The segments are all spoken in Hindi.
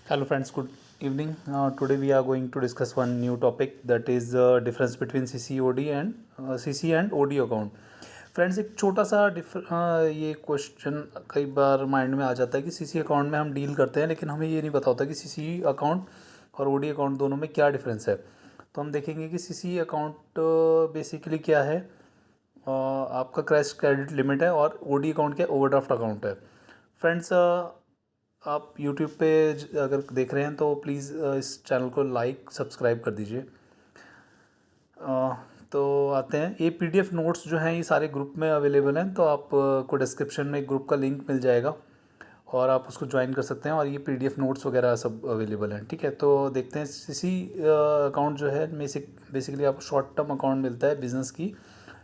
Hello friends, good evening. Today we are going to discuss one new topic, that is difference between CCOD and CC and OD account. Friends एक छोटा सा ये क्वेश्चन कई बार माइंड में आ जाता है कि सीसी अकाउंट में हम डील करते हैं, लेकिन हमें ये नहीं पता होता कि सीसी अकाउंट और ओडी अकाउंट दोनों में क्या डिफरेंस है। तो हम देखेंगे कि सीसी अकाउंट बेसिकली क्या है। आपका क्रैश क्रेडिट लिमिट है, और ओडी अकाउंट क्या, ओवरड्राफ्ट अकाउंट है। फ्रेंड्स, आप यूट्यूब पे अगर देख रहे हैं तो प्लीज़ इस चैनल को लाइक सब्सक्राइब कर दीजिए। तो आते हैं, ये पीडीएफ नोट्स जो हैं ये सारे ग्रुप में अवेलेबल हैं, तो आपको डिस्क्रिप्शन में एक ग्रुप का लिंक मिल जाएगा और आप उसको ज्वाइन कर सकते हैं, और ये पीडीएफ नोट्स वगैरह सब अवेलेबल हैं। ठीक है, तो देखते हैं सीसी अकाउंट जो है बेसिकली आपको शॉर्ट टर्म अकाउंट मिलता है बिज़नेस की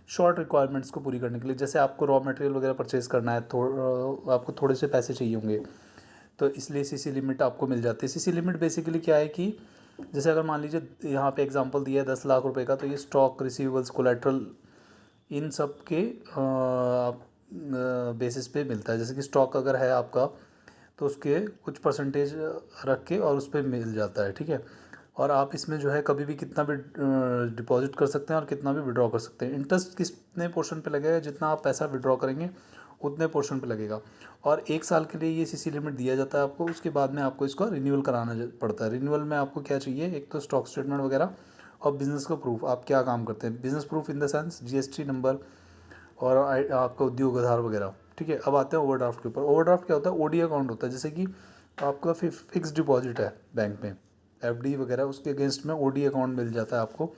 शॉर्ट रिक्वायरमेंट्स को पूरी करने के लिए। जैसे आपको रॉ मटेरियल वगैरह परचेज़ करना है, आपको थोड़े से पैसे चाहिए होंगे, तो इसलिए सीसी लिमिट आपको मिल जाती है। सीसी लिमिट बेसिकली क्या है कि जैसे अगर मान लीजिए यहाँ पे एग्जांपल दिया है 10 लाख रुपए का, तो ये स्टॉक, रिसीवेबल्स, कोलेट्रल, इन सब के बेसिस पे मिलता है। जैसे कि स्टॉक अगर है आपका, तो उसके कुछ परसेंटेज रख के और उस पर मिल जाता है। ठीक है, और आप इसमें जो है कभी भी कितना भी डिपॉजिट कर सकते हैं और कितना भी विड्रॉ कर सकते हैं। इंटरेस्ट कितने पोर्शन पे लगेगा, जितना आप पैसा विड्रॉ करेंगे उतने पोर्शन पे लगेगा, और 1 साल के लिए ये सीसी लिमिट दिया जाता है आपको। उसके बाद में आपको इसका रिन्यूअल कराना पड़ता है। रिन्यूअल में आपको क्या चाहिए, एक तो स्टॉक स्टेटमेंट वगैरह और बिज़नेस का प्रूफ, आप क्या काम करते हैं, business proof in the sense GST number और आपका उद्योग आधार वगैरह। ठीक है, अब आते हैं ओवरड्राफ्ट के ऊपर। ओवरड्राफ्ट क्या होता है, ओडी अकाउंट होता है। जैसे कि आपका फिक्स डिपॉजिट है बैंक में, एफडी वगैरह, उसके अगेंस्ट में ओडी अकाउंट मिल जाता है आपको।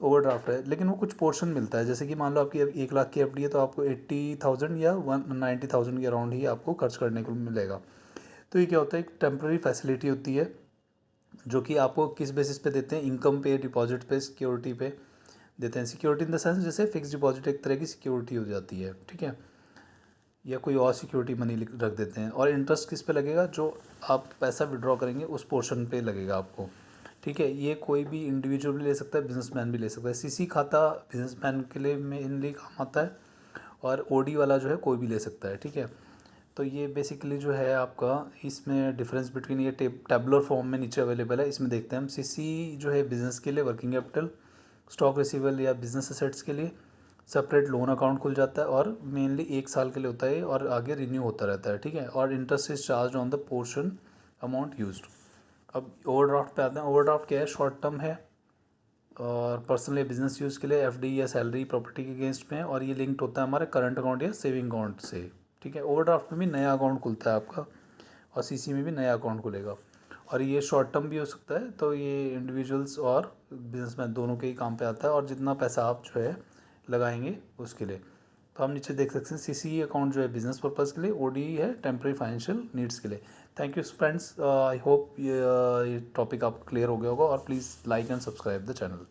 ओवरड्राफ्ट है, लेकिन वो कुछ पोर्शन मिलता है। जैसे कि मान लो आपकी 1 लाख की एफडी है, तो आपको 80,000 या 190,000 के अराउंड ही आपको खर्च करने को मिलेगा। तो ये क्या होता है, एक टेम्प्रेरी फैसिलिटी होती है जो कि आपको किस बेसिस पे देते हैं, इनकम पे, डिपॉजिट पे, सिक्योरिटी पे देते हैं। सिक्योरिटी इन द सेंस जैसे फिक्स डिपॉजिट एक तरह की सिक्योरिटी हो जाती है। ठीक है, या कोई और सिक्योरिटी मनी रख देते हैं, और इंटरेस्ट किस पे लगेगा, जो आप पैसा विड्रॉ करेंगे उस पोर्शन पे लगेगा आपको। ठीक है, ये कोई भी इंडिविजुअल भी ले सकता है, बिजनेसमैन भी ले सकता है। सीसी खाता बिजनेसमैन के लिए मेनली काम आता है, और ओडी वाला जो है कोई भी ले सकता है। ठीक है, तो ये बेसिकली जो है आपका इसमें डिफरेंस बिटवीन, ये टेबुलर फॉर्म में नीचे अवेलेबल है, इसमें देखते हैं हम। सीसी जो है बिज़नेस के लिए वर्किंग कैपिटल, स्टॉक रिसीवेबल या बिजनेस असेट्स के लिए सेपरेट लोन अकाउंट खुल जाता है, और मेनली 1 साल के लिए होता है, और आगे रिन्यू होता रहता है। ठीक है, और interest is charge on the portion amount used. अब ओवरड्राफ्ट पे आते हैं। ओवरड्राफ्ट क्या है, शॉर्ट टर्म है और पर्सनल या बिजनेस यूज़ के लिए, एफडी या सैलरी प्रॉपर्टी के अगेंस्ट में है, और ये लिंक्ड होता है हमारे करंट अकाउंट या सेविंग अकाउंट से। ठीक है, ओवरड्राफ्ट में भी नया अकाउंट खुलता है आपका, और सीसी में भी नया अकाउंट खुलेगा, और ये शॉर्ट टर्म भी हो सकता है। तो ये इंडिविजुअल्स और बिजनेसमैन दोनों के ही काम पे आता है, और जितना पैसा आप जो है लगाएंगे उसके लिए। तो हम नीचे देख सकते हैं, सीसी अकाउंट जो है बिजनेस पर्पज़ के लिए, ओडी है टेम्प्रेरी फाइनेंशियल नीड्स के लिए। Thank you friends, I hope ये टॉपिक आपको क्लियर हो गया होगा, और please like and subscribe the channel.